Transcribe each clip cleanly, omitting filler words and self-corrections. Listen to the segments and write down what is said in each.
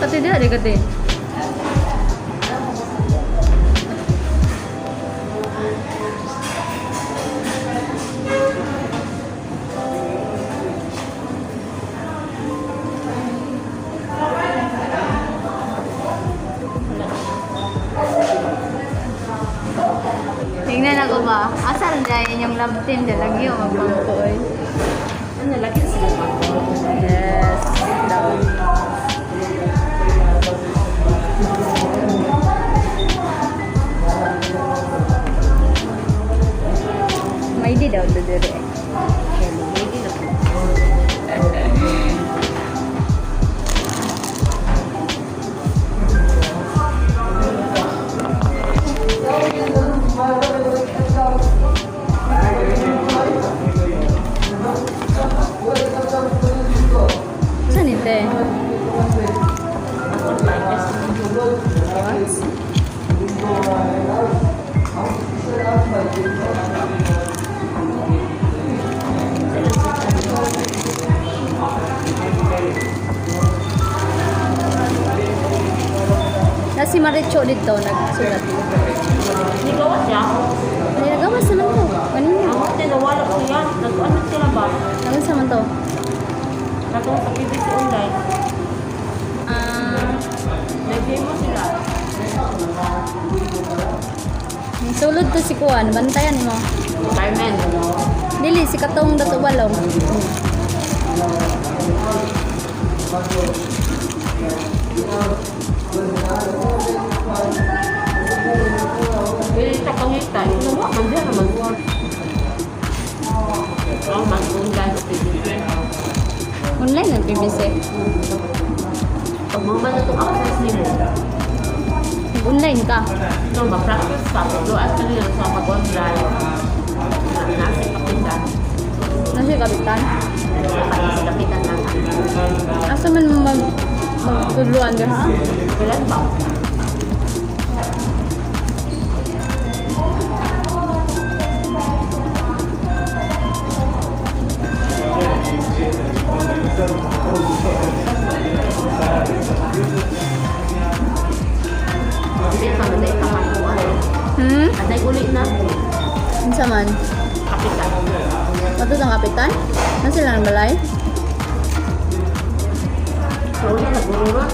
Pati dia gede. Tingnan ako ba? Asal dyan yung love team dyan lagi yung magpapatoy. Ano lagi sila magpapatoy? Yes. Daw. May di daw dudure. May di na po. Saan ite? Na si Maricho dito nagsulat. Hindi gawa siya. Ay, nagawas naman to. Kanina. Ang tinawala ko yan. Nag-ano sila ba? Nagawas naman to. Nagawa sa PBC online. Nag-demo sila. Sulod to si Kuan. Bantayan mo. Carmen. Dili, si Katong Dato Balong. Pili sa pangitan. Nawa, mandiyan naman po. Ang mag-online sa PBC. Online ang PBC. Pag mga na itong access nila. Online ka. No, ma-practice pa. Doon ka nila sa mag-online. Nasa kapitan. Nasa kapitan. Nasa kapitan lang. Asa man magtuluan ka ha? Kailan ba? Hindi pa man ay kakakuha. Aday ulit na. Unsa man? Kapitan. Matut ang kapitan? Nasa sila ng balay? Slowly na gururo.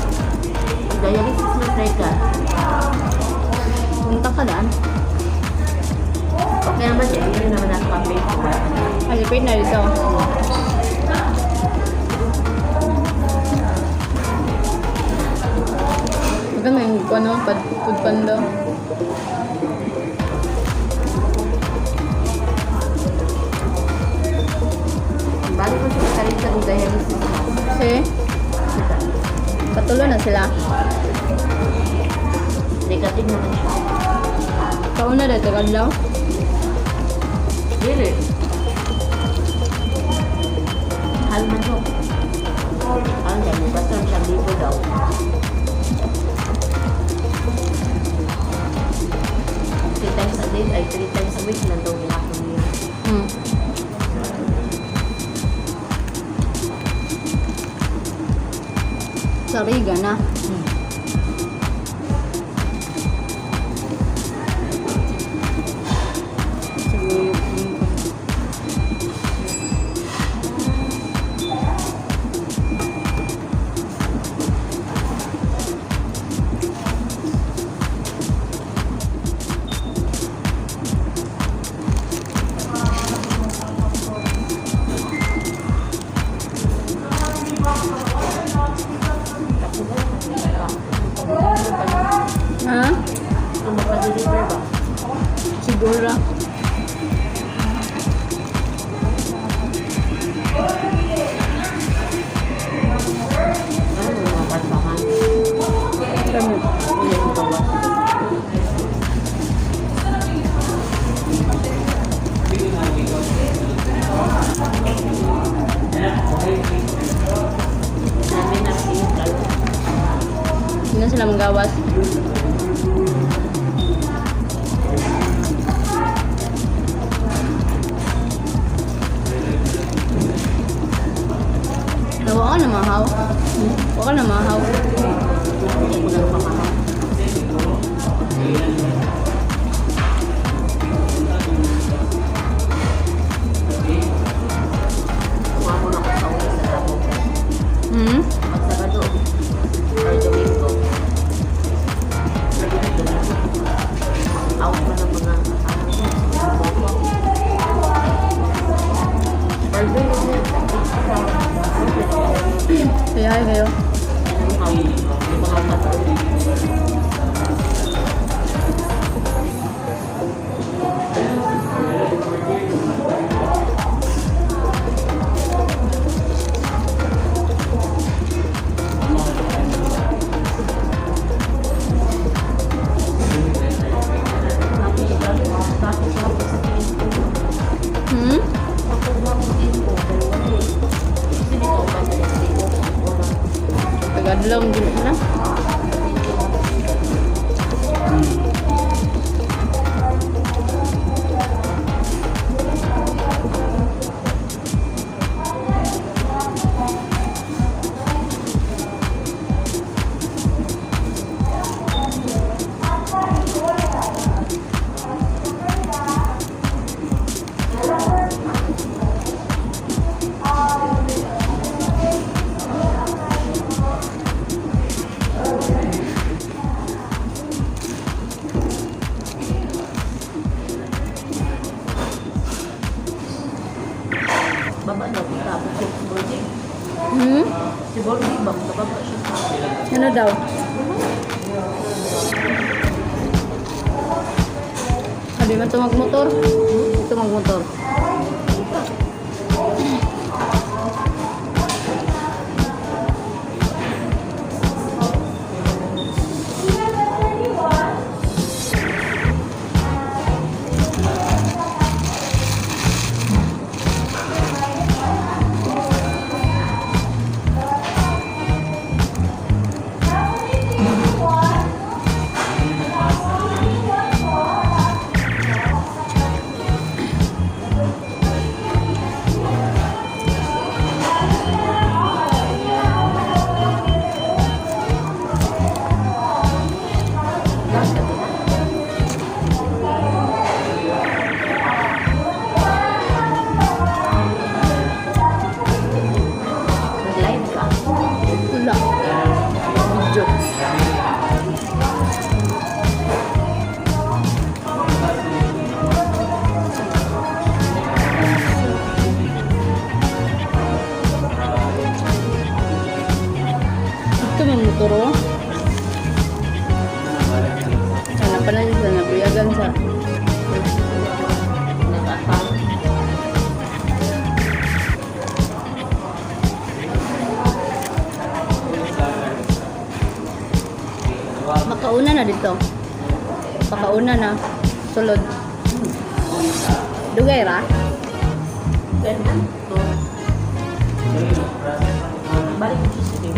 Dialysis na treka. Punta ka daan. Okay naman siya. Hindi naman natin kapit. Alipid na dito. Maganda yung ano, food panda. Bago ko siya karin sa dialysis. Kasi, patulo na sila. Negative naman siya. Kauna na ito kadlaw. Really? Mahal man yun. Ang dami. Basta siya libo daw. 3 times a day ay 3 times a week na daw ginakon niya. Sariga na. Siguro ha? Ang magpa-deliver ba? Siguro. Namin na siya. Hindi na sila magawas. Nawa ka na mahaw. Huwag ka na mahaw. Hindi ko na pamahal. Kumamo na ko sa ulo sa tabo. Hmm? Pag Sabado, or Domingo. Out mo na mga Kaya kayo. Hmm? Tagadlaw din na. Baba daw, tapos si Bordy. Hmm? Si Bordy, bababa siya. Ano daw? Sabi mo ito magmotor? Ito magmotor. Nag-live ka. Wala. Video. Ito may motor oh. Sana pala siya sa nabuyagan sa Nag-atang. makauna na dito. Pakauna na. Sulod. Dugay ra? Ganda. To. Balik ko siya sige.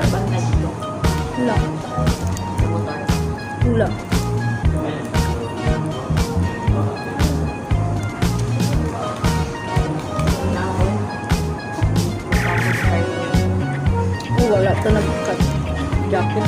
Balik na dito. Wala. Sa motor. Wala. Na ako. Tapos tayo. Oh, wala ito nagkat. Jacket.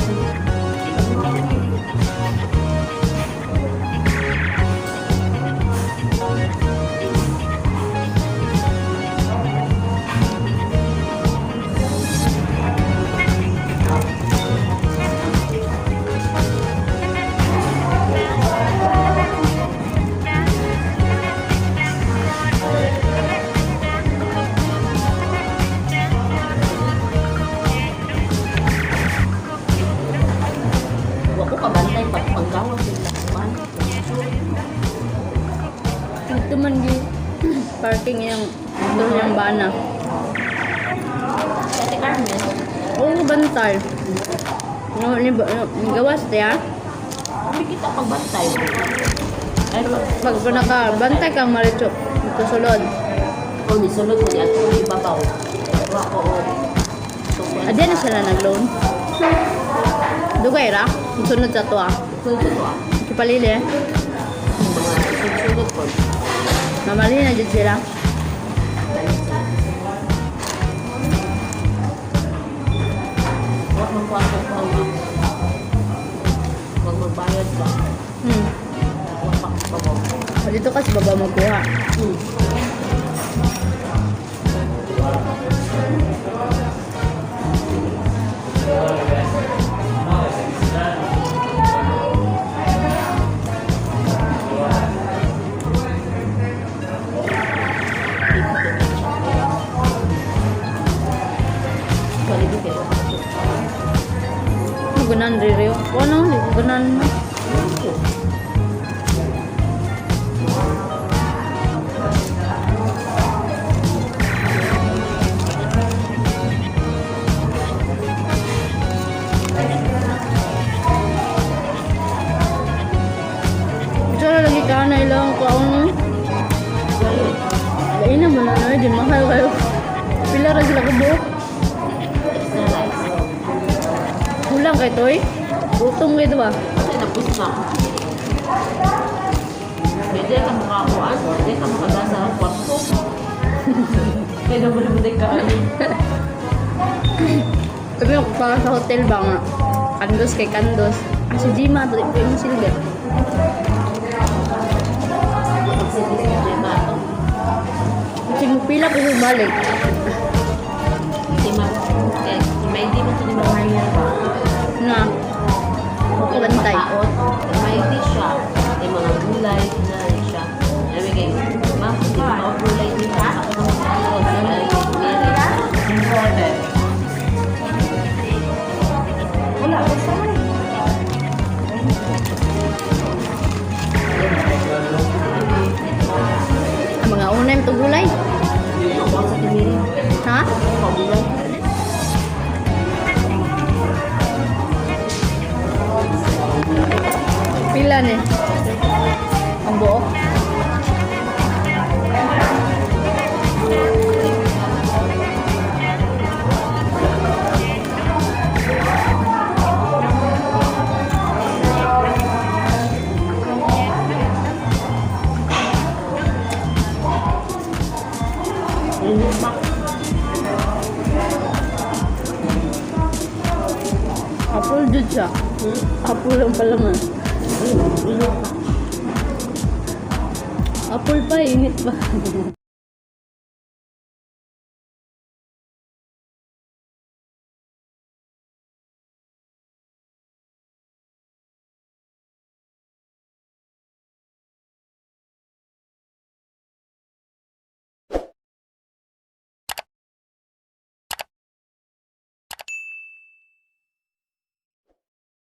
Huwag ko kabantay pag paggawa sila. Ito man di parking yung motor ng bana. Kati Carmen, bantay. No, ni gawas ya. Hindi kita pagbantay. Ay, Pag nakabantay kang maricho, ito sulod. kung nisunod ko niya, kung ibabaw. Ako, Adi na sila nag-loan. Dugay ra, sunod sa to ah. Pwede ko ah. Kipalili eh. Yung mga sunod ko. Mamali na dyan sila. Huwag mong kwento ko ang huwag magbayad ka. Huwag makakabaw. Dito kasi baba magkuha. Balik kayo. Gunan ririyo. Ano? Gunan mo. Sala lagi ka na ilang kaon. Lain na mo na di mahal kayo. Pila ra sila ka buok. Extra rice. Kulang kay toy. Butong kay ba? Kasi napus na. Pwede ka makakuan. Pwede ka makagasa ang kwarto. Pwede mo naman ka. Sabi ko para sa hotel ba nga. Kandos kay kandos. Si Jima to ko yung silver. Magsitis na yung bato. Kasi mo pila ko yung balik. May di mo ito di mahayar ba? Na. Ako bantay. May di siya. May mga gulay na rin siya. Sabi kayo, ma'am, hindi ko mga gulay dito. Ako naman ang gulay. Important. Wala, basta mo eh. Ang mga unay to gulay. Ako sa timiri. Ha? Ako gulay. Pila ni. Ang buo. Linis pa. Apple jud siya. Apple lang pala man. Linis pa. Apple pa, init pa.